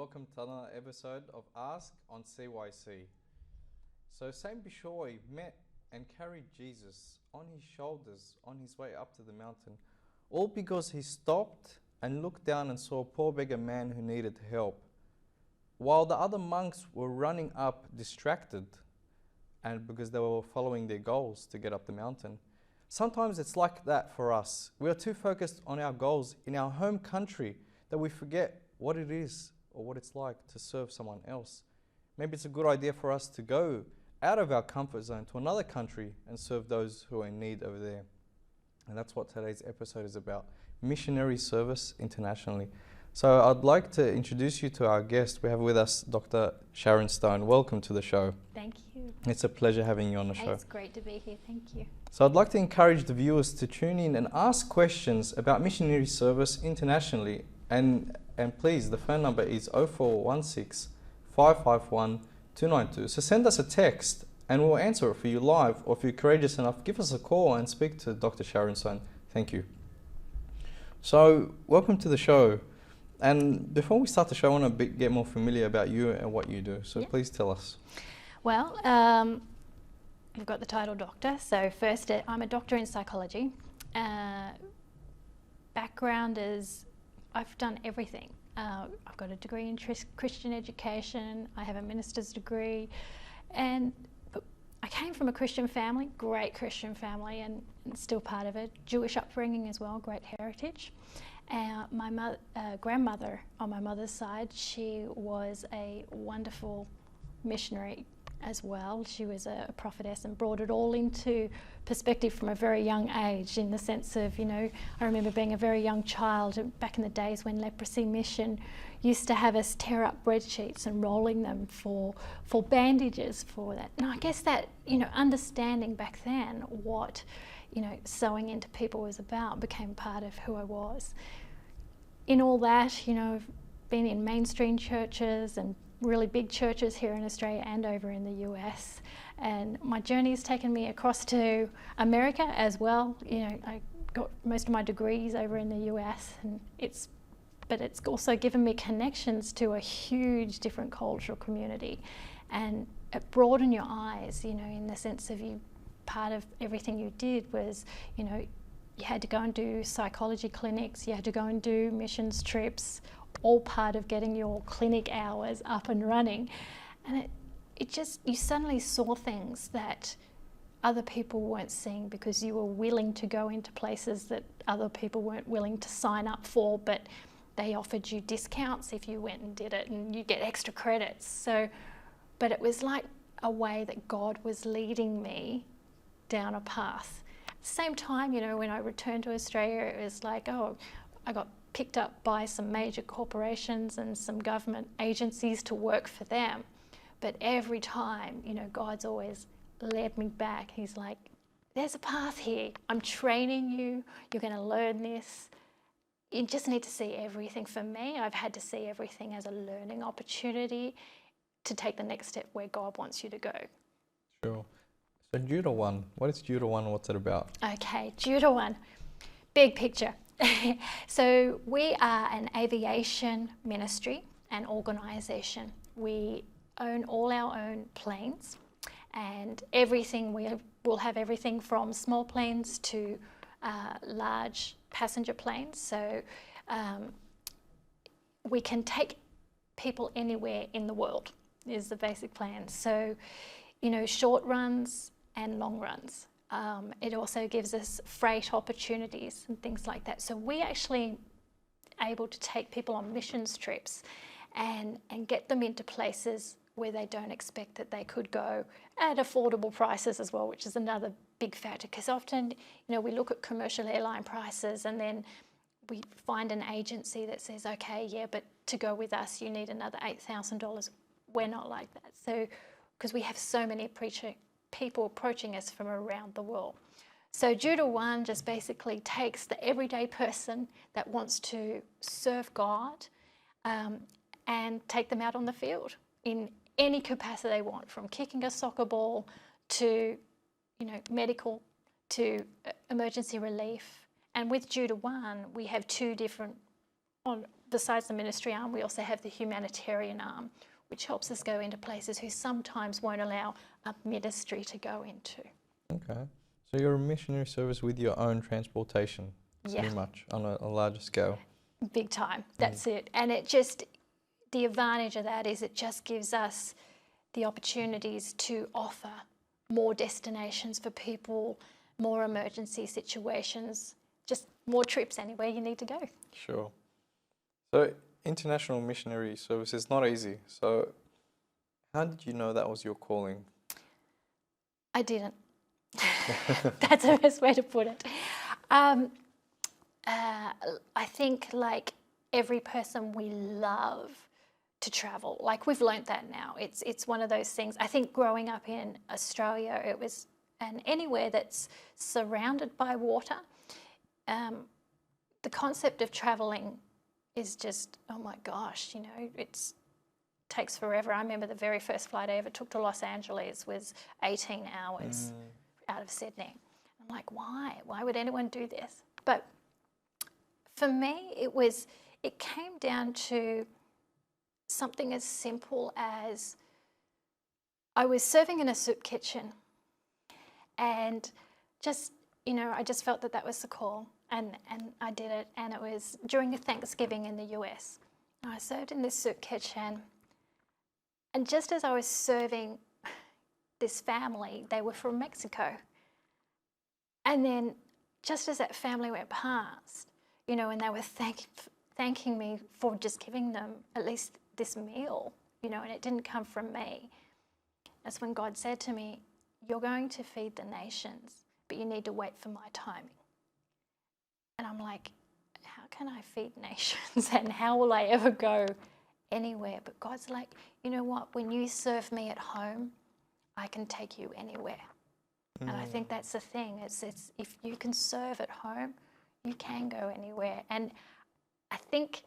welcome to another episode of Ask on CYC. So Saint Bishoy met and carried Jesus on his shoulders on his way up to the mountain, all because he stopped and looked down and saw a poor beggar man who needed help. While the other monks were running up distracted, and because they were following their goals to get up the mountain. Sometimes it's like that for us. We are too focused on our goals in our home country that we forget what it is or what it's like to serve someone else. Maybe it's a good idea for us to go out of our comfort zone to another country and serve those who are in need over there. And that's what today's episode is about, missionary service internationally. So I'd like to introduce you to our guest. We have with us Dr. Sharon Stone. Welcome to the show. Thank you. It's a pleasure having you on the show. It's great to be here. Thank you. So I'd like to encourage the viewers to tune in and ask questions about missionary service internationally. And please, the phone number is 0416 551 292. So send us a text and we'll answer it for you live. Or if you're courageous enough, give us a call and speak to Dr. Sharon Stone. Thank you. So welcome to the show. And before we start the show, I want to get more familiar about you and what you do. So please tell us. Well, you've got the title doctor. So first, I'm a doctor in psychology. Background is I've done everything. I've got a degree in Christian education. I have a minister's degree. And I came from a Christian family, great Christian family, and still part of it. Jewish upbringing as well, great heritage. My grandmother on my mother's side, she was a wonderful missionary as well. She was a prophetess and brought it all into perspective from a very young age, in the sense of, I remember being a very young child back in the days when Leprosy Mission used to have us tear up bread sheets and rolling them for bandages for that. And I guess that, understanding back then what sewing into people was about became part of who I was. In all that, I've been in mainstream churches and really big churches here in Australia and over in the US. And my journey has taken me across to America as well. I got most of my degrees over in the US, and it's also given me connections to a huge different cultural community. And it broadened your eyes, in the sense of part of everything you did was, you had to go and do psychology clinics, you had to go and do missions trips, all part of getting your clinic hours up and running. And you suddenly saw things that other people weren't seeing because you were willing to go into places that other people weren't willing to sign up for, but they offered you discounts if you went and did it, and you get extra credits. But it was like a way that God was leading me down a path. At the same time, when I returned to Australia, it was like, I got picked up by some major corporations and some government agencies to work for them. But every time, God's always led me back. He's like, there's a path here. I'm training you. You're going to learn this. You just need to see everything. For me, I've had to see everything as a learning opportunity to take the next step where God wants you to go. Sure. So Judah 1, what is Judah 1? What's it about? Okay, Judah 1, big picture. So we are an aviation ministry and organisation. We own all our own planes, and everything, we'll have everything from small planes to large passenger planes. So we can take people anywhere in the world is the basic plan. So, short runs and long runs. It also gives us freight opportunities and things like that. So we actually able to take people on missions trips and get them into places where they don't expect that they could go at affordable prices as well, which is another big factor. Because often, we look at commercial airline prices and then we find an agency that says, okay, yeah, but to go with us, you need another $8,000. We're not like that. So, because we have so many people approaching us from around the world. So Judah 1 just basically takes the everyday person that wants to serve God and take them out on the field in any capacity they want, from kicking a soccer ball to, medical to emergency relief. And with Judah 1, we have two different besides the ministry arm, we also have the humanitarian arm, which helps us go into places who sometimes won't allow a ministry to go into. Okay. So you're a missionary service with your own transportation, pretty much, on a larger scale. Big time. That's it. And it just, the advantage of that is it just gives us the opportunities to offer more destinations for people, more emergency situations, just more trips anywhere you need to go. Sure. So international missionary service is not easy. So how did you know that was your calling? I didn't. That's the best way to put it. I think, like every person, we love to travel. Like, we've learnt that now. It's one of those things. I think growing up in Australia, it was, and anywhere that's surrounded by water, the concept of traveling is just, oh my gosh, you know, it takes forever. I remember the very first flight I ever took to Los Angeles was 18 hours out of Sydney. I'm like, why? Why would anyone do this? But for me, it came down to something as simple as I was serving in a soup kitchen, and just, you know, I just felt that was the call, and I did it. And it was during a Thanksgiving in the US. I served in this soup kitchen, and just as I was serving this family, they were from Mexico. And then just as that family went past, you know, and they were thanking me for just giving them at least this meal, you know, and it didn't come from me. That's when God said to me, you're going to feed the nations, but you need to wait for my timing. And I'm like, how can I feed nations and how will I ever go anywhere? But God's like, you know what, when you serve me at home, I can take you anywhere. And I think that's the thing. It's if you can serve at home, you can go anywhere. And I think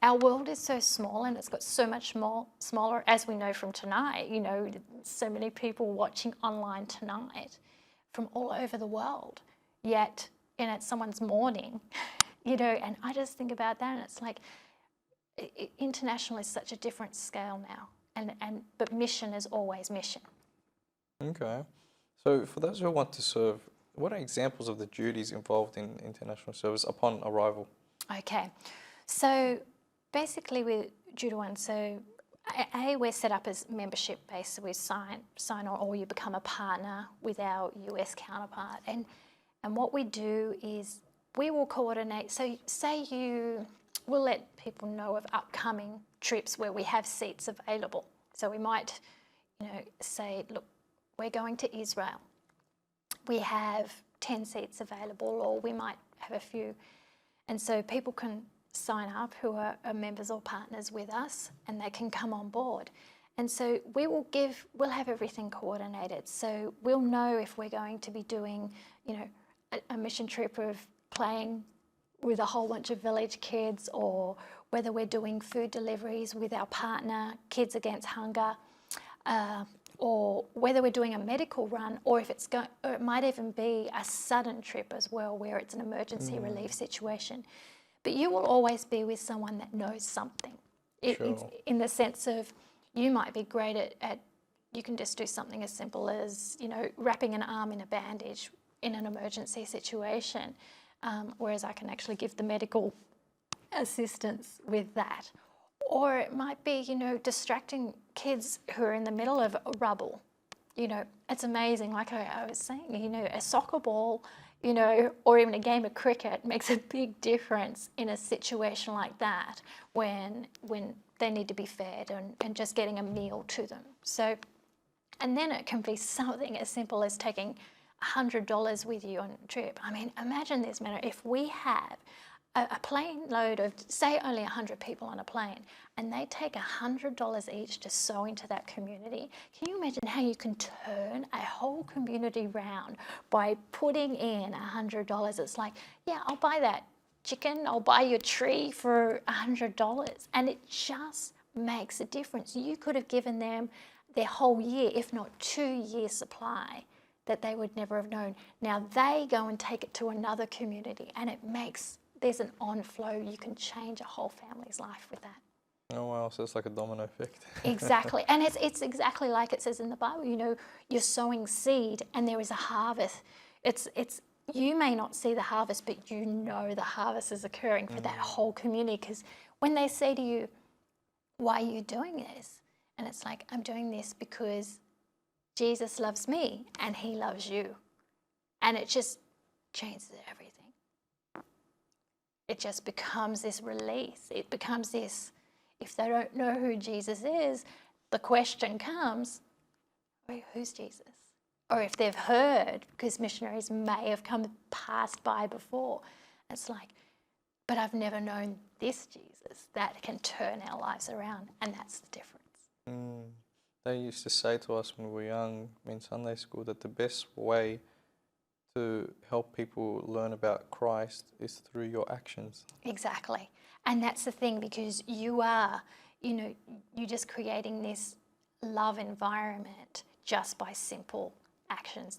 our world is so small, and it's got so much more smaller, as we know from tonight. You know, so many people watching online tonight from all over the world. Yet, and it's someone's morning, you know. And I just think about that, and it's like, international is such a different scale now. But mission is always mission. Okay. So for those who want to serve, what are examples of the duties involved in international service upon arrival? Okay. So basically with Judo One, so we're set up as membership based, so we sign on, or you become a partner with our US counterpart. And what we do is we will coordinate. So we'll let people know of upcoming trips where we have seats available. So we might, you know, say, look, we're going to Israel. We have 10 seats available, or we might have a few. And so people can sign up who are members or partners with us, and they can come on board. And so we'll have everything coordinated. So we'll know if we're going to be doing, you know, a mission trip of playing with a whole bunch of village kids, or whether we're doing food deliveries with our partner, Kids Against Hunger, or whether we're doing a medical run, or if or it might even be a sudden trip as well, where it's an emergency relief situation. But you will always be with someone that knows something. It's in the sense of, you might be great at you can just do something as simple as, you know, wrapping an arm in a bandage in an emergency situation, whereas I can actually give the medical assistance with that. Or it might be, you know, distracting kids who are in the middle of rubble. You know, it's amazing. Like I was saying, you know, a soccer ball, you know, or even a game of cricket makes a big difference in a situation like that, when they need to be fed and just getting a meal to them. So, and then it can be something as simple as taking $100 with you on a trip. I mean, imagine this, man, if we have a plane load of, say, only 100 people on a plane, and they take $100 each to sow into that community. Can you imagine how you can turn a whole community round by putting in $100? It's like, yeah, I'll buy that chicken, I'll buy your tree for $100. And it just makes a difference. You could have given them their whole year, if not 2 years supply, that they would never have known. Now they go and take it to another community, and it makes there's an on-flow. You can change a whole family's life with that. Oh wow, so it's like a domino effect. Exactly. And it's exactly like it says in the Bible, you know, you're sowing seed and there is a harvest. It's you may not see the harvest, but you know the harvest is occurring for that whole community. Because when they say to you, why are you doing this? And it's like, I'm doing this because Jesus loves me and he loves you. And it just changes everything. It just becomes this release. It becomes this, if they don't know who Jesus is, the question comes, who's Jesus? Or if they've heard, because missionaries may have passed by before, it's like, but I've never known this Jesus that can turn our lives around, and that's the difference. They used to say to us when we were young in Sunday school that the best way to help people learn about Christ is through your actions. Exactly. And that's the thing, because you are, you know, you're just creating this love environment just by simple actions.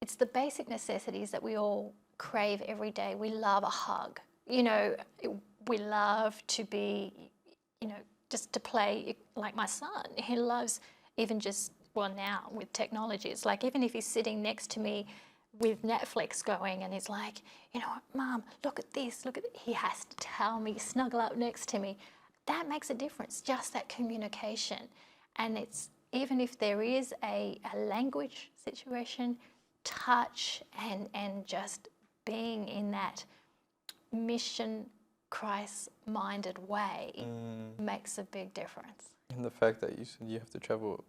It's the basic necessities that we all crave every day. We love a hug. You know, we love to be, you know, just to play like my son. He loves even just, well, now with technology, it's like even if he's sitting next to me with Netflix going and he's like, you know what, Mom, look at this, he has to tell me, snuggle up next to me. That makes a difference, just that communication. And it's, even if there is a language situation, touch and just being in that mission Christ-minded way makes a big difference. And the fact that you said you have to travel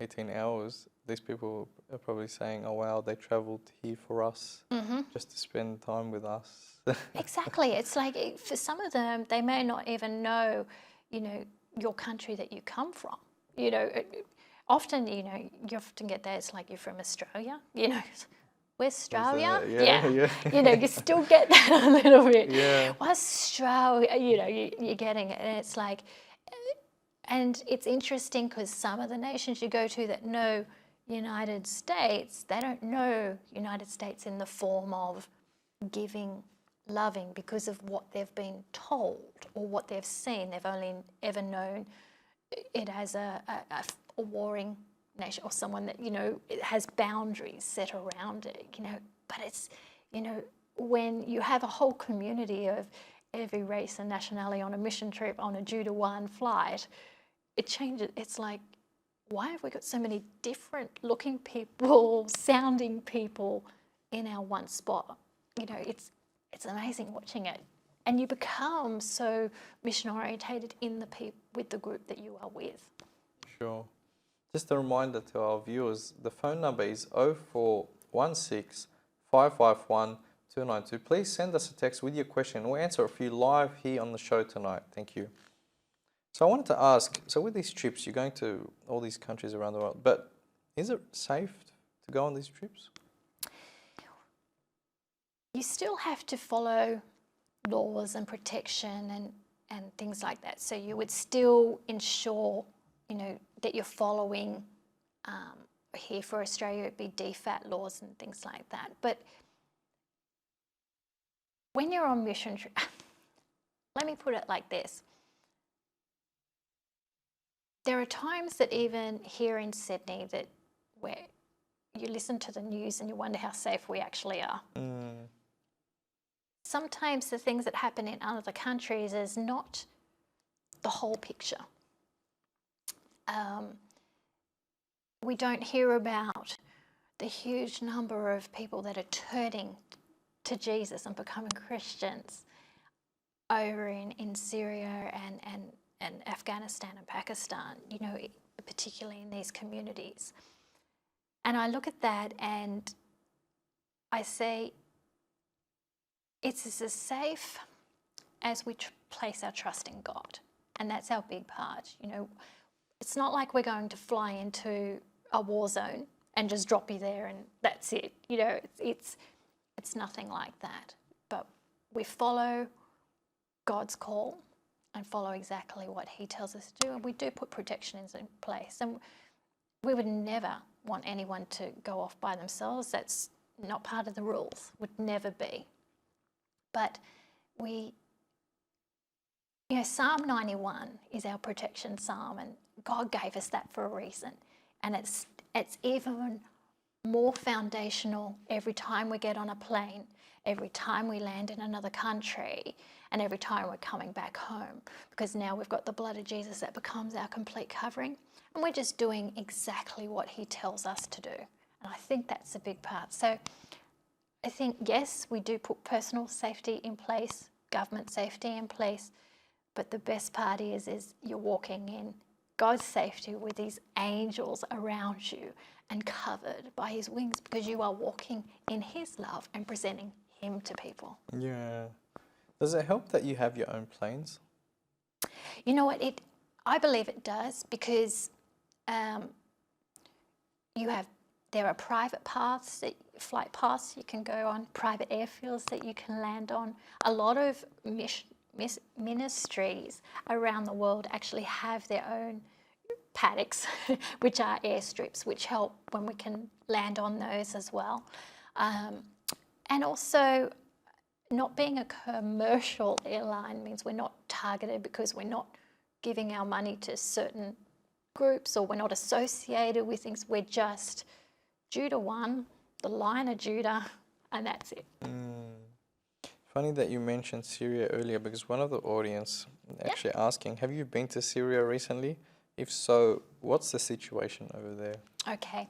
18 hours, these people are probably saying, oh wow, they travelled here for us, just to spend time with us. Exactly. It's like, for some of them, they may not even know, you know, your country that you come from. You know, often, you know, you often get that, it's like, you're from Australia, you know. Where's Australia? Yeah. You know, you still get that a little bit. Yeah. Well, Australia, you know, you're getting it. And it's like, and it's interesting because some of the nations you go to that know United States, they don't know United States in the form of giving, loving, because of what they've been told or what they've seen. They've only ever known it as a warring nation, or someone that, you know, it has boundaries set around it, you know. But it's, you know, when you have a whole community of every race and nationality on a mission trip on a Judah 1 flight, it changes. It's like, why have we got so many different looking people, sounding people in our one spot? You know, it's amazing watching it. And you become so mission orientated in with the group that you are with. Sure. Just a reminder to our viewers, the phone number is 0416 551 292. Please send us a text with your question. We'll answer a few live here on the show tonight. Thank you. So I wanted to ask, so with these trips, you're going to all these countries around the world, but is it safe to go on these trips? You still have to follow laws and protection and things like that. So you would still ensure, you know, that you're following, here for Australia, it'd be DFAT laws and things like that. But when you're on mission trip, let me put it like this. There are times that even here in Sydney that where you listen to the news and you wonder how safe we actually are. Sometimes the things that happen in other countries is not the whole picture. We don't hear about the huge number of people that are turning to Jesus and becoming Christians over in Syria and Afghanistan and Pakistan, you know, particularly in these communities. And I look at that and I say, it's as safe as we place our trust in God. And that's our big part. You know, it's not like we're going to fly into a war zone and just drop you there and that's it. You know, it's nothing like that. But we follow God's call and follow exactly what he tells us to do. And we do put protections in place. And we would never want anyone to go off by themselves. That's not part of the rules, would never be. But Psalm 91 is our protection psalm, and God gave us that for a reason. And it's even more foundational every time we get on a plane, every time we land in another country, and every time we're coming back home, because now we've got the blood of Jesus that becomes our complete covering, and we're just doing exactly what he tells us to do. And I think that's a big part. So I think, yes, we do put personal safety in place, government safety in place, but the best part is you're walking in God's safety with these angels around you and covered by his wings, because you are walking in his love and presenting him to people. Yeah. Does it help that you have your own planes? You know what? I believe it does, because there are private paths, flight paths you can go on, private airfields that you can land on. A lot of ministries around the world actually have their own paddocks, which are airstrips, which help when we can land on those as well. And also, not being a commercial airline means we're not targeted, because we're not giving our money to certain groups, or we're not associated with things. We're just Judah 1, the Lion of Judah, and that's it. Funny that you mentioned Syria earlier, because one of the audience actually asking, have you been to Syria recently? If so, what's the situation over there? Okay.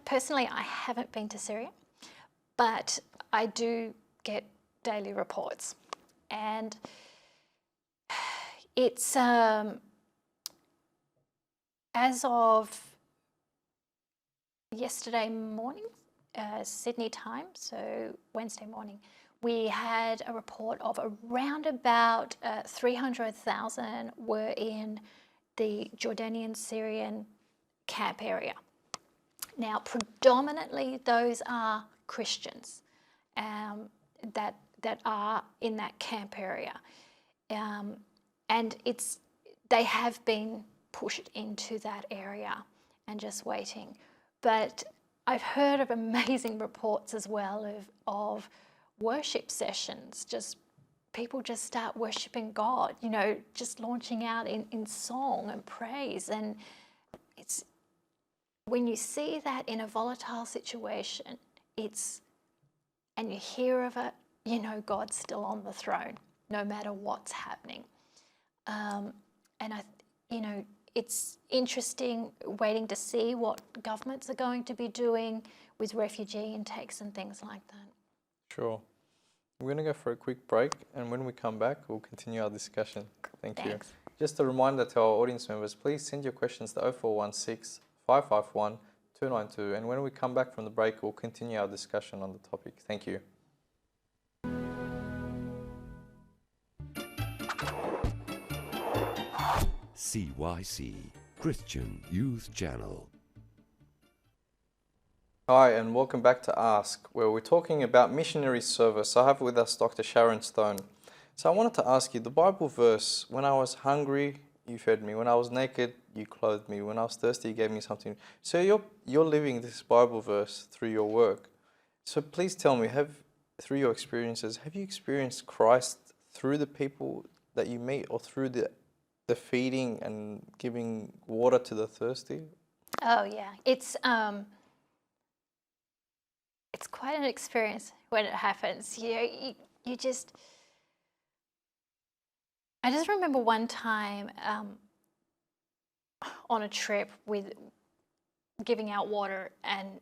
Personally, I haven't been to Syria, but I do get daily reports. And it's, as of yesterday morning, Sydney time, so Wednesday morning, we had a report of around about 300,000 were in the Jordanian Syrian camp area. Now, predominantly those are Christians that are in that camp area, and they have been pushed into that area and just waiting. But I've heard of amazing reports as well of worship sessions, just people just start worshiping God, just launching out in song and praise. And it's when you see that in a volatile situation, and you hear of it, God's still on the throne, no matter what's happening. And it's interesting waiting to see what governments are going to be doing with refugee intakes and things like that. Sure. We're going to go for a quick break, and when we come back, we'll continue our discussion. Thanks. You. Thanks. Just a reminder to our audience members, please send your questions to 0416 551 292, and when we come back from the break, we'll continue our discussion on the topic. Thank you. CYC, Christian Youth Channel. Hi, and welcome back to Ask, where we're talking about missionary service. I have with us Dr. Sharon Stone. So I wanted to ask you, the Bible verse, when I was hungry, you fed me. When I was naked, you clothed me. When I was thirsty, you gave me something. So you're living this Bible verse through your work. So please tell me, through your experiences, have you experienced Christ through the people that you meet, or through the feeding and giving water to the thirsty? Oh yeah, it's quite an experience when it happens. I just remember one time on a trip with giving out water, and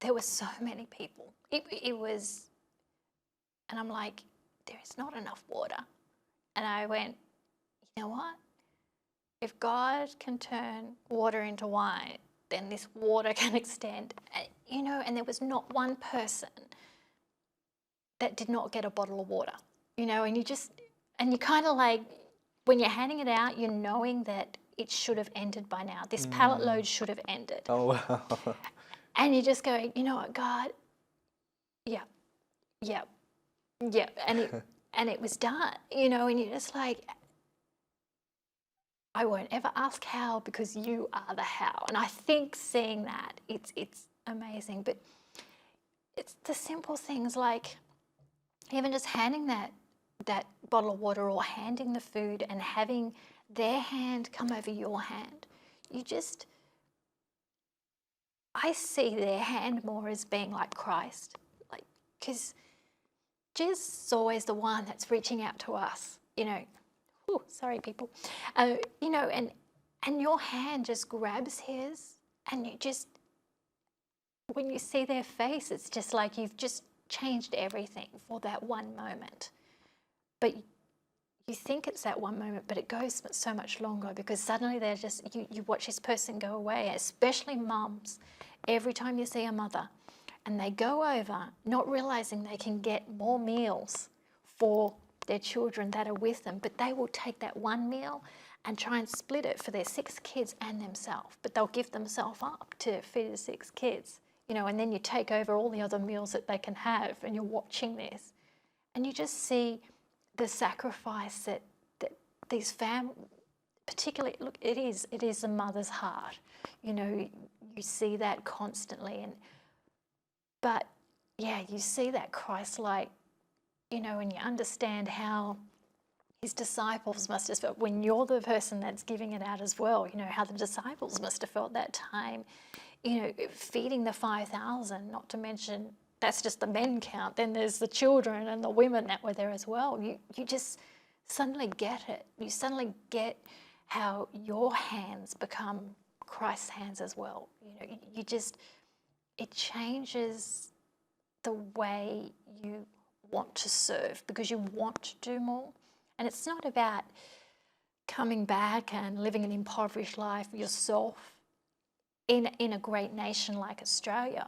there were so many people. It was, and I'm like, there is not enough water. And I went, you know what? If God can turn water into wine, then this water can extend. And there was not one person that did not get a bottle of water. And you kind of like, when you're handing it out, you're knowing that it should have ended by now. This pallet load should have ended. Oh, wow. And you just go, you know what, God? Yeah. And it was done, and you're just like, I won't ever ask how, because you are the how. And I think seeing that, it's amazing. But it's the simple things like even just handing that bottle of water or handing the food and having their hand come over your hand, I see their hand more as being like Christ, like, because Jesus is always the one that's reaching out to us, you know. Ooh, sorry, people. You know, and your hand just grabs his, and when you see their face, it's just like you've just changed everything for that one moment. But you think it's that one moment, but it goes so much longer, because suddenly they're just, you watch this person go away, especially mums. Every time you see a mother and they go over, not realizing they can get more meals for their children that are with them, but they will take that one meal and try and split it for their 6 kids and themselves, but they'll give themselves up to feed the 6 kids, you know, and then you take over all the other meals that they can have, and you're watching this, and you just see the sacrifice that these families, particularly, look, it is a mother's heart, you know, you see that constantly, but yeah, you see that Christ-like, you know, and you understand how his disciples must have felt when you're the person that's giving it out as well, you know, how the disciples must have felt that time, you know, feeding the 5,000, not to mention that's just the men count, then there's the children and the women that were there as well. You just suddenly get it. You suddenly get how your hands become Christ's hands as well. You know, it changes the way you want to serve, because you want to do more. And it's not about coming back and living an impoverished life yourself in a great nation like Australia,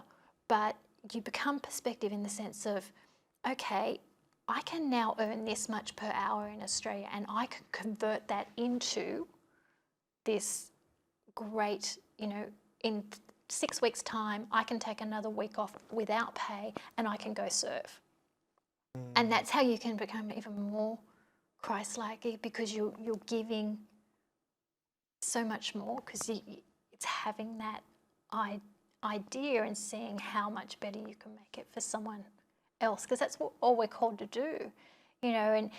but you become perspective in the sense of, okay, I can now earn this much per hour in Australia, and I can convert that into this great, you know, in 6 weeks' time, I can take another week off without pay and I can go serve. And that's how you can become even more Christ-like, because you're giving so much more, because it's having that idea and seeing how much better you can make it for someone else, because that's all we're called to do, you know. And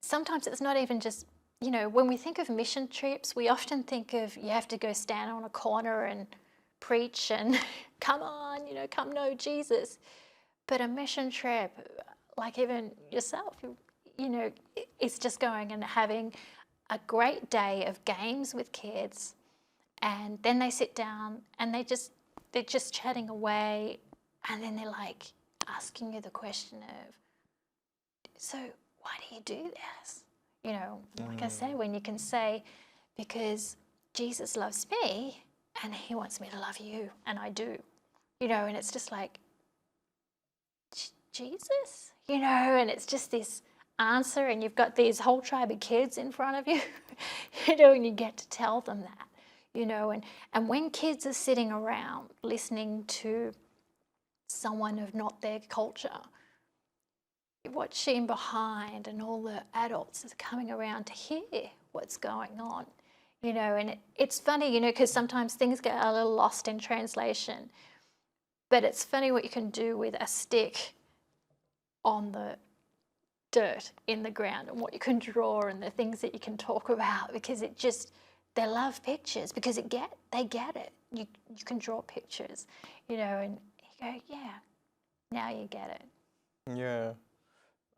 sometimes it's not even just, you know, when we think of mission trips, we often think of you have to go stand on a corner and preach and come on, you know, come know Jesus. But a mission trip, like even yourself, you know, it's just going and having a great day of games with kids, and then they sit down and they're just chatting away, and then they're like asking you the question of, so why do you do this? You know, like I say, when you can say, because Jesus loves me and he wants me to love you, and I do, you know, and it's just like, Jesus, you know, and it's just this answer, and you've got these whole tribe of kids in front of you, you know, and you get to tell them that, you know, and when kids are sitting around listening to someone of not their culture, watching behind, and all the adults are coming around to hear what's going on, you know, and it's funny, you know, because sometimes things get a little lost in translation, but it's funny what you can do with a stick on the dirt in the ground, and what you can draw, and the things that you can talk about, because they love pictures, because they get it. You can draw pictures, you know, and you go, yeah, now you get it. Yeah.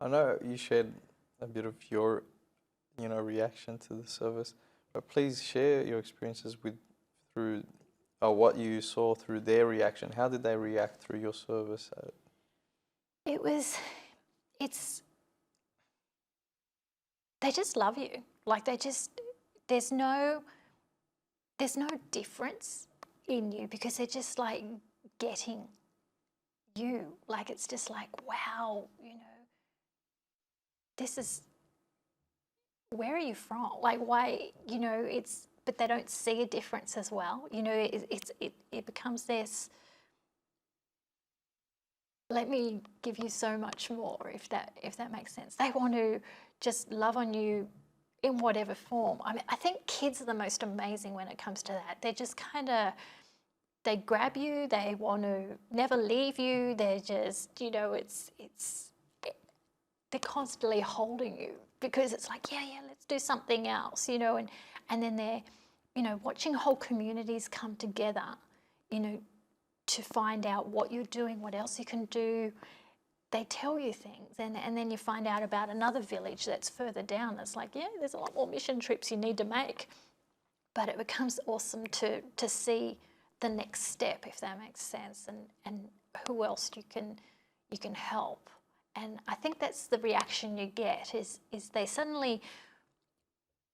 I know you shared a bit of your, you know, reaction to the service, but please share your experiences through what you saw through their reaction. How did they react through your service? They just love you. Like there's no difference in you, because they're just like getting you. Like it's just like, wow, you know, where are you from? Like why, you know, but they don't see a difference as well. You know, it becomes this, let me give you so much more, if that makes sense. They want to just love on you in whatever form. I mean, I think kids are the most amazing when it comes to that. They're just they grab you, they want to never leave you. They're just, you know, they're constantly holding you, because it's like, yeah, let's do something else, you know, and then they're, you know, watching whole communities come together, you know, to find out what you're doing, what else you can do. They tell you things, and then you find out about another village that's further down. It's like, yeah, there's a lot more mission trips you need to make. But it becomes awesome to see the next step, if that makes sense, and who else you can help. And I think that's the reaction you get, is they suddenly,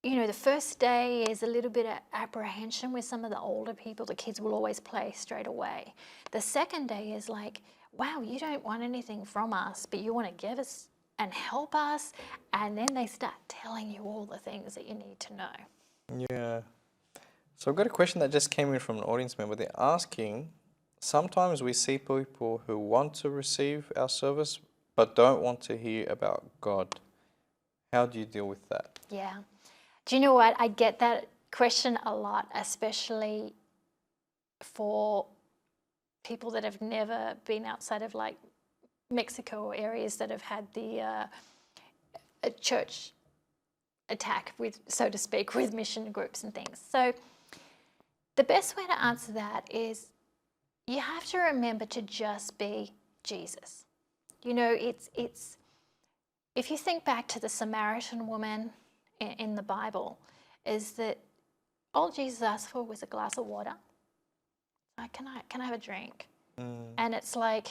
you know, the first day is a little bit of apprehension with some of the older people. The kids will always play straight away. The second day is like, wow, you don't want anything from us, but you want to give us and help us. And then they start telling you all the things that you need to know. Yeah. So I've got a question that just came in from an audience member. They're asking, sometimes we see people who want to receive our service but don't want to hear about God. How do you deal with that? Yeah. Do you know what? I get that question a lot, especially for people that have never been outside of like Mexico, or areas that have had the a church attack, with, so to speak, with mission groups and things. So the best way to answer that is, you have to remember to just be Jesus. You know, it's if you think back to the Samaritan woman in the Bible, is that all Jesus asked for was a glass of water. Like, can I have a drink? And it's like,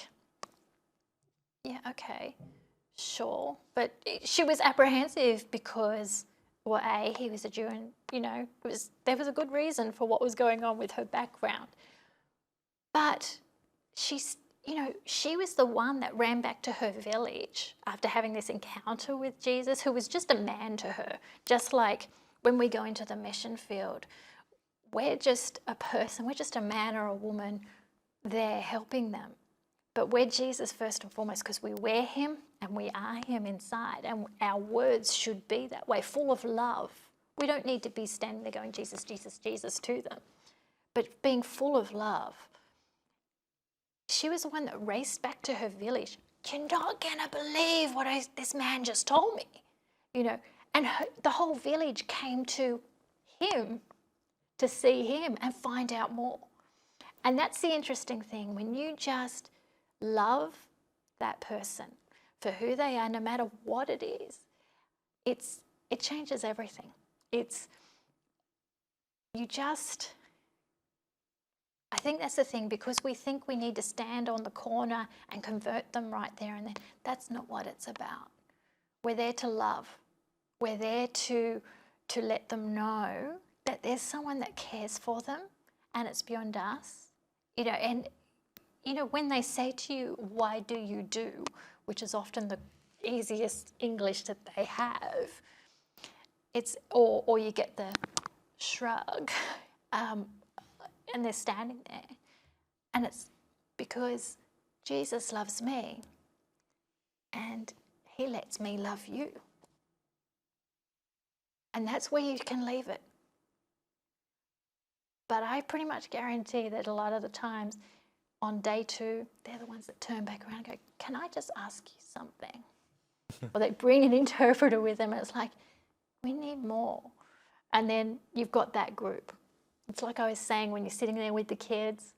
yeah, okay, sure. But she was apprehensive because, well, A, he was a Jew, and, you know, there was a good reason for what was going on with her background. But she's, you know, she was the one that ran back to her village after having this encounter with Jesus, who was just a man to her. Just like when we go into the mission field, we're just a person, we're just a man or a woman there helping them. But we're Jesus first and foremost, because we wear him and we are him inside, and our words should be that way, full of love. We don't need to be standing there going, Jesus, Jesus, Jesus to them, but being full of love. She was the one that raced back to her village. You're not going to believe what this man just told me, you know. And the whole village came to him to see him and find out more. And that's the interesting thing. When you just love that person for who they are, no matter what it is, it changes everything. I think that's the thing, because we think we need to stand on the corner and convert them right there and then. That's not what it's about. We're there to love. We're there to let them know that there's someone that cares for them, and it's beyond us. You know, and you know, when they say to you, why do you do, which is often the easiest English that they have, it's, or you get the shrug, and they're standing there, and it's because Jesus loves me and he lets me love you. And that's where you can leave it. But I pretty much guarantee that a lot of the times on day 2, they're the ones that turn back around and go, can I just ask you something? Or they bring an interpreter with them, and it's like, we need more. And then you've got that group. It's like I was saying, when you're sitting there with the kids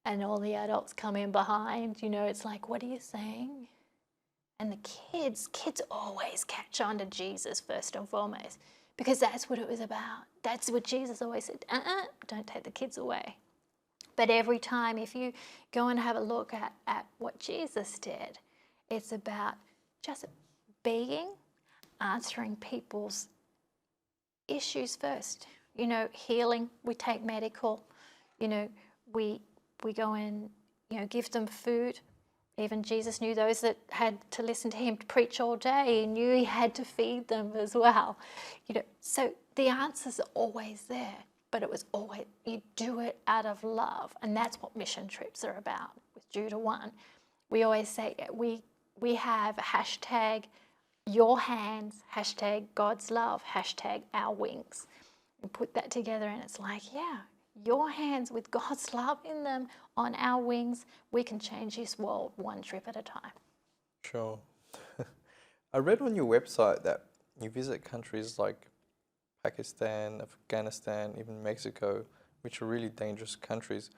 and all the adults come in behind, you know, it's like, what are you saying? And the kids always catch on to Jesus first and foremost, because that's what it was about. That's what Jesus always said, don't take the kids away. But every time, if you go and have a look at what Jesus did, it's about just being, answering people's issues first. You know, healing, we take medical. You know, we go and, you know, give them food. Even Jesus knew those that had to listen to him preach all day. He knew he had to feed them as well. You know, so the answers are always there, but it was always, you do it out of love. And that's what mission trips are about. With Judah 1, we always say, we have hashtag your hands, hashtag God's love, hashtag our wings. And put that together, and it's like, yeah, your hands with God's love in them on our wings, we can change this world one trip at a time. Sure. I read on your website that you visit countries like Pakistan, Afghanistan, even Mexico, which are really dangerous countries.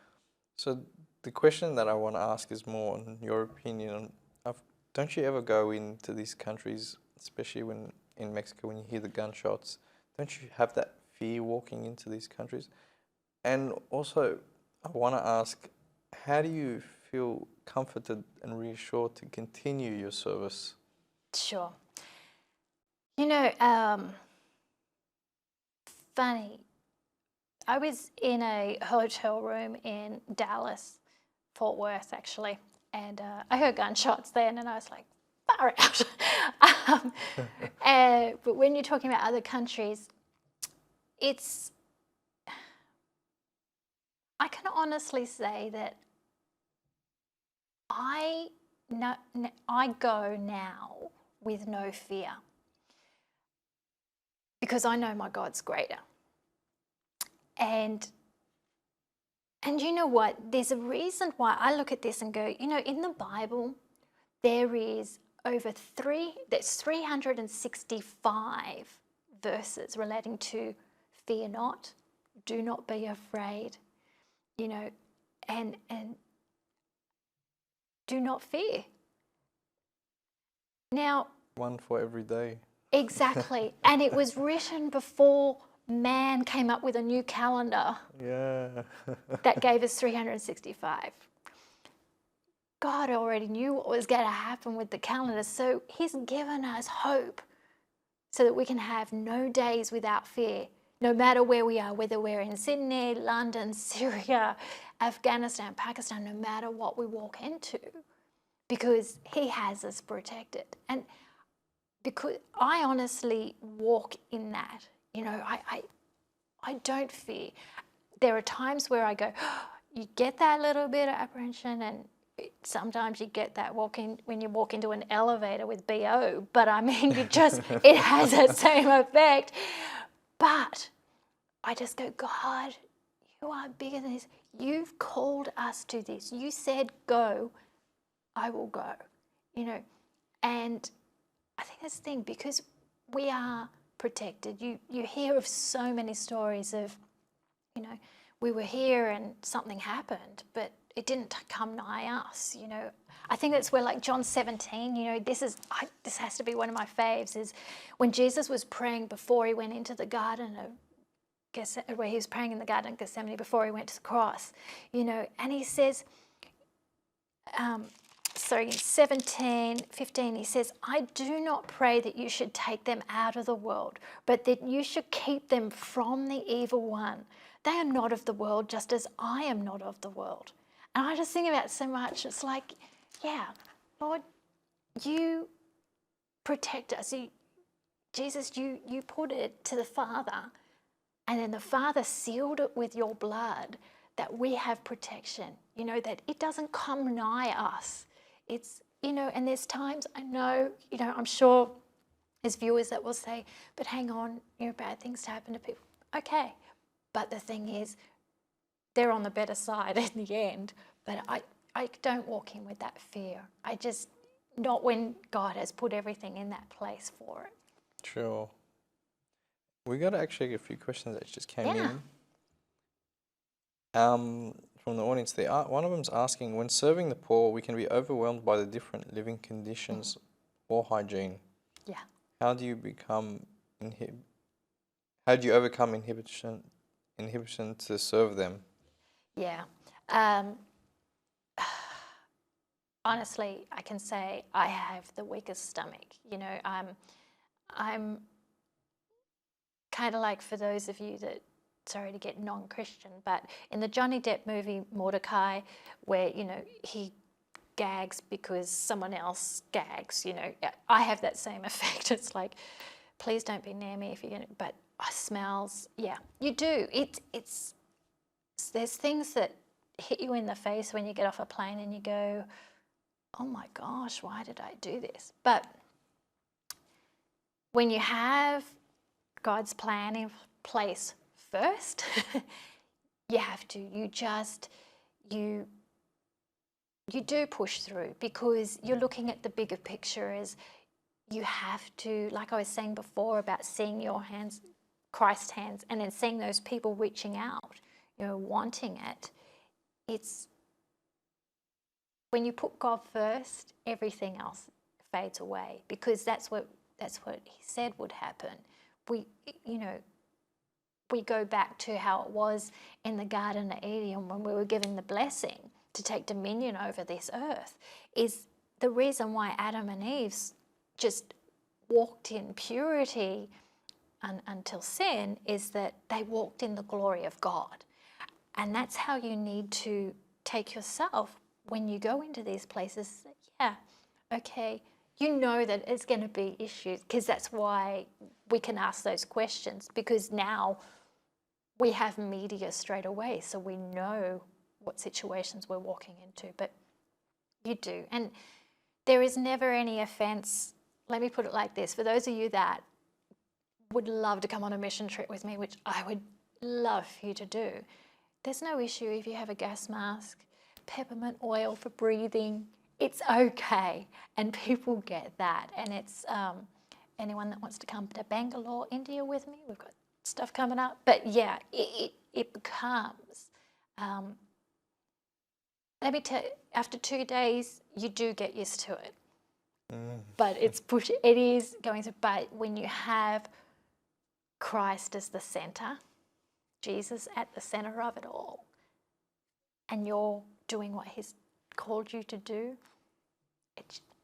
So the question that I want to ask is more on your opinion on, don't you ever go into these countries, especially when in Mexico, when you hear the gunshots, don't you have that fear walking into these countries? And also, I want to ask, how do you feel comforted and reassured to continue your service? Sure. Funny, I was in a hotel room in Dallas, Fort Worth actually, and I heard gunshots then, and I was like, far out. But when you're talking about other countries, I can honestly say that I go now with no fear, because I know my God's greater. And you know what? There's a reason why I look at this and go, in the Bible, there's 365 verses relating to fear not, do not be afraid, and do not fear. Now, One for every day. exactly. And it was written before man came up with a new calendar. Yeah. That gave us 365. God already knew what was going to happen with the calendar, so he's given us hope so that we can have no days without fear, no matter where we are, whether we're in Sydney, London, Syria, Afghanistan, Pakistan, no matter what we walk into, because he has us protected. And because I honestly walk in that, I don't fear. There are times where I go, you get that little bit of apprehension, and sometimes you get that when you walk into an elevator with BO, but I mean, it has that same effect. But I just go, God, you are bigger than this. You've called us to this. You said go, I will go, and I think that's the thing, because we are protected. You hear of so many stories of, we were here and something happened, but it didn't come nigh us, I think that's where, like John 17, this has to be one of my faves, is when Jesus was praying before he went into the garden of where he was praying in the Garden of Gethsemane before he went to the cross, and he says, in 17:15, he says, I do not pray that you should take them out of the world, but that you should keep them from the evil one. They are not of the world, just as I am not of the world. And I just think about it so much. It's like, yeah, Lord, you protect us. Jesus, you put it to the Father, and then the Father sealed it with your blood, that we have protection, that it doesn't come nigh us. It's, and there's times I know, I'm sure there's viewers that will say, but hang on, bad things happen to people. Okay. But the thing is, they're on the better side in the end. But I don't walk in with that fear. Not when God has put everything in that place for it. Sure. We got actually a few questions that just came in. From the audience there. One of them's asking, when serving the poor, we can be overwhelmed by the different living conditions or hygiene. Yeah. How do you overcome inhibition to serve them? Yeah. Honestly, I can say I have the weakest stomach. I'm kind of like, for those of you that, sorry to get non-Christian, but in the Johnny Depp movie Mordecai, where, he gags because someone else gags, I have that same effect. It's like, please don't be near me if you're going to, but smells, yeah, you do. There's things that hit you in the face when you get off a plane and you go, oh my gosh, why did I do this? But when you have God's plan in place first, you have to. You do push through, because you're looking at the bigger picture as you have to, like I was saying before about seeing your hands, Christ's hands, and then seeing those people reaching out, wanting it. It's when you put God first, everything else fades away, because that's what he said would happen. We go back to how it was in the Garden of Eden when we were given the blessing to take dominion over this earth. Is the reason why Adam and Eve just walked in purity until sin is that they walked in the glory of God. And that's how you need to take yourself when you go into these places. Yeah, okay, you know that it's going to be issues, because that's why we can ask those questions, because now we have media straight away, so we know what situations we're walking into. But you do. And there is never any offense. Let me put it like this. For those of you that would love to come on a mission trip with me, which I would love for you to do, there's no issue if you have a gas mask, peppermint oil for breathing. It's okay. And people get that. And it's anyone that wants to come to Bangalore, India with me, we've got stuff coming up. But yeah, it becomes, let me tell you, after 2 days, you do get used to it. But it is going through. But when you have Christ as the center, Jesus at the center of it all, and you're doing what he's called you to do,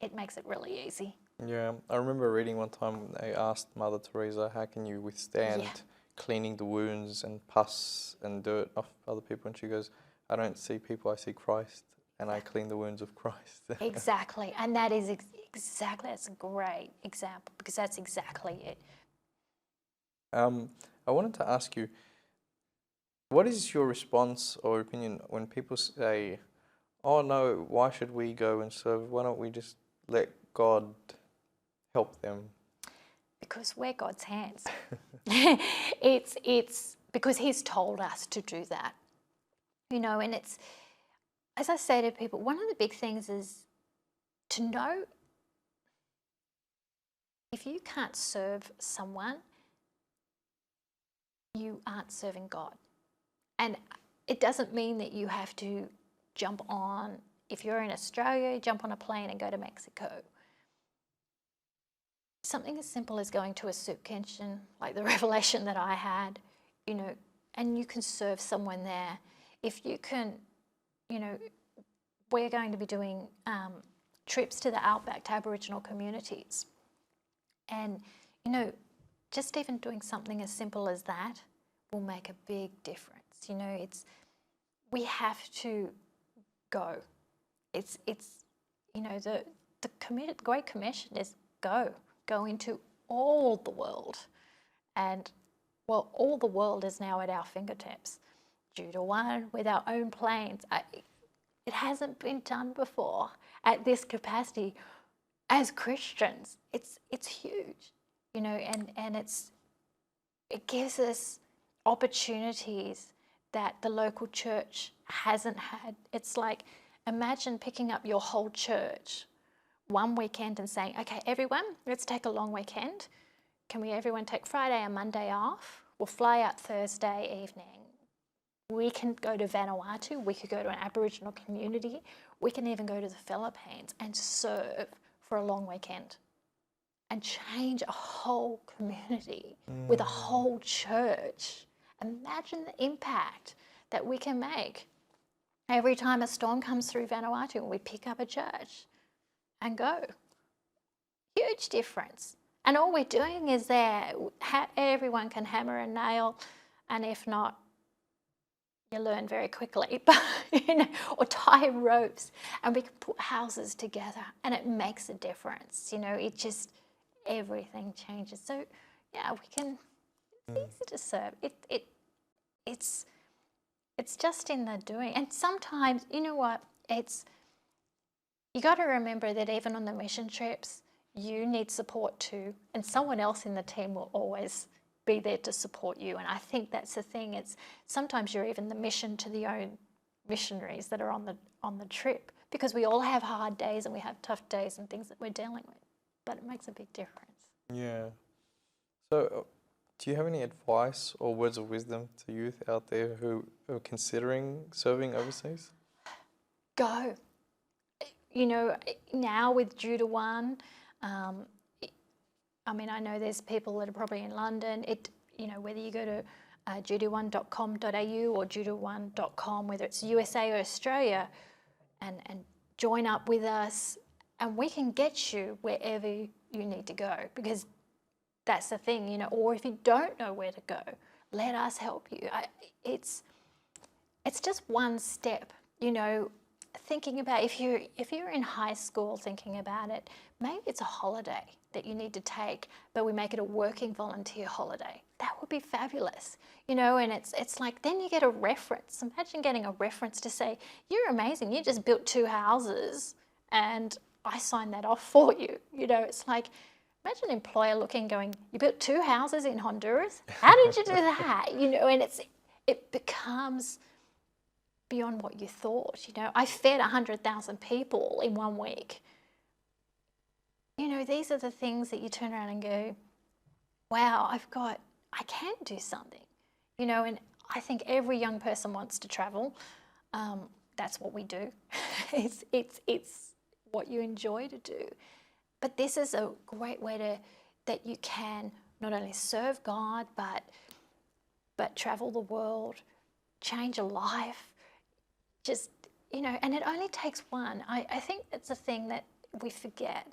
it makes it really easy. Yeah, I remember reading one time they asked Mother Teresa, how can you withstand cleaning the wounds and pus and dirt off other people? And she goes, I don't see people, I see Christ, and I clean the wounds of Christ. Exactly, and that is exactly, that's a great example, because that's exactly it. I wanted to ask you, what is your response or opinion when people say, oh no, why should we go and serve? Why don't we just let God help them? Because we're God's hands. It's because he's told us to do that. And it's, as I say to people, one of the big things is to know if you can't serve someone, you aren't serving God. And it doesn't mean that you have to jump on, if you're in Australia, jump on a plane and go to Mexico. Something as simple as going to a soup kitchen, like the revelation that I had, and you can serve someone there. If you can, we're going to be doing trips to the outback to Aboriginal communities. And, just even doing something as simple as that will make a big difference. We have to go. It's the Great Commission is go into all the world. And, well, all the world is now at our fingertips. Judah 1, with our own planes. It hasn't been done before at this capacity. As Christians, it's huge, and it gives us opportunities that the local church hasn't had. It's like, imagine picking up your whole church one weekend and saying, okay, everyone, let's take a long weekend. Can everyone take Friday and Monday off? We'll fly out Thursday evening. We can go to Vanuatu. We could go to an Aboriginal community. We can even go to the Philippines and serve for a long weekend and change a whole community with a whole church. Imagine the impact that we can make every time a storm comes through Vanuatu and we pick up a church and go. Huge difference. And all we're doing is there, everyone can hammer and nail, and if not, you learn very quickly, but, or tie ropes, and we can put houses together, and it makes a difference. It just, everything changes. So, yeah, we can, it's easy to serve. It's just in the doing. And sometimes, you know what, you got to remember that even on the mission trips, you need support too, and someone else in the team will always be there to support you. And I think that's the thing. It's sometimes you're even the mission to the own missionaries that are on the trip, because we all have hard days and we have tough days and things that we're dealing with. but it makes a big difference. Yeah. So, do you have any advice or words of wisdom to youth out there who are considering serving overseas? Go. You know, now with Judah 1, I mean, I know there's people that are probably in London. You know, whether you go to judah1.com.au or judah1.com, whether it's USA or Australia, and join up with us, and we can get you wherever you need to go, because that's the thing, you know. Or if you don't know where to go, let us help you. It's just one step, you know. Thinking about if you're in high school, thinking about it, maybe it's a holiday that you need to take, but we make it a working volunteer holiday. That would be fabulous, you know. And it's like, then you get a reference. Imagine getting a reference to say, you're amazing, you just built 2 houses and I signed that off for you. You know, it's like, imagine an employer looking, going, you built 2 houses in Honduras? How did you do that? You know, and it becomes beyond what you thought. You know, I fed 100,000 people in 1 week. You know, these are the things that you turn around and go, wow, I can do something. You know, and I think every young person wants to travel. That's what we do. It's what you enjoy to do. But this is a great way that you can not only serve God, but travel the world, change a life. Just, you know, and it only takes one. I think it's a thing that we forget,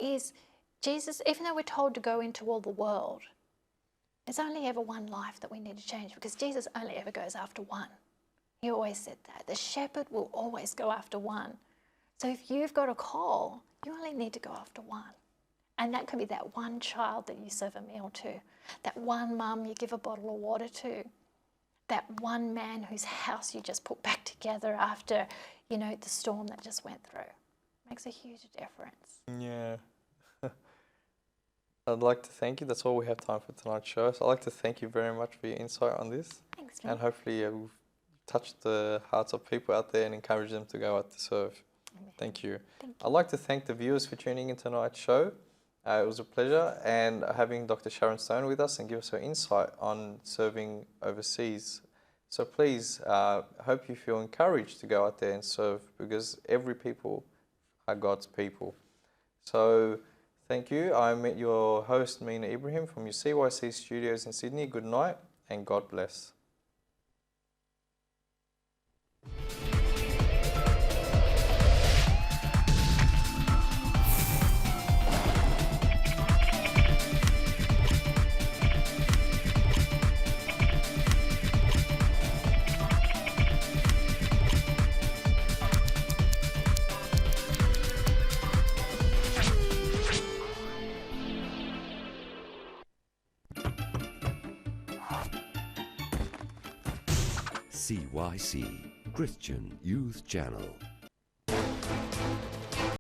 is Jesus, even though we're told to go into all the world, there's only ever one life that we need to change, because Jesus only ever goes after one. He always said that. The shepherd will always go after one. So if you've got a call, you only need to go after one. And that could be that one child that you serve a meal to, that one mum you give a bottle of water to, that one man whose house you just put back together after, you know, the storm that just went through. Makes a huge difference. Yeah. I'd like to thank you. That's all we have time for tonight's show. So I'd like to thank you very much for your insight on this. Thanks, John. And hopefully we've touched the hearts of people out there and encouraged them to go out to serve. Amen. Thank you. Thank you. I'd like to thank the viewers for tuning in tonight's show. It was a pleasure, and having Dr. Sharon Stone with us and give us her insight on serving overseas. So please, I hope you feel encouraged to go out there and serve, because every people are God's people. So thank you. I'm your host, Mina Ibrahim, from your CYC studios in Sydney. Good night and God bless. CYC, Christian Youth Channel.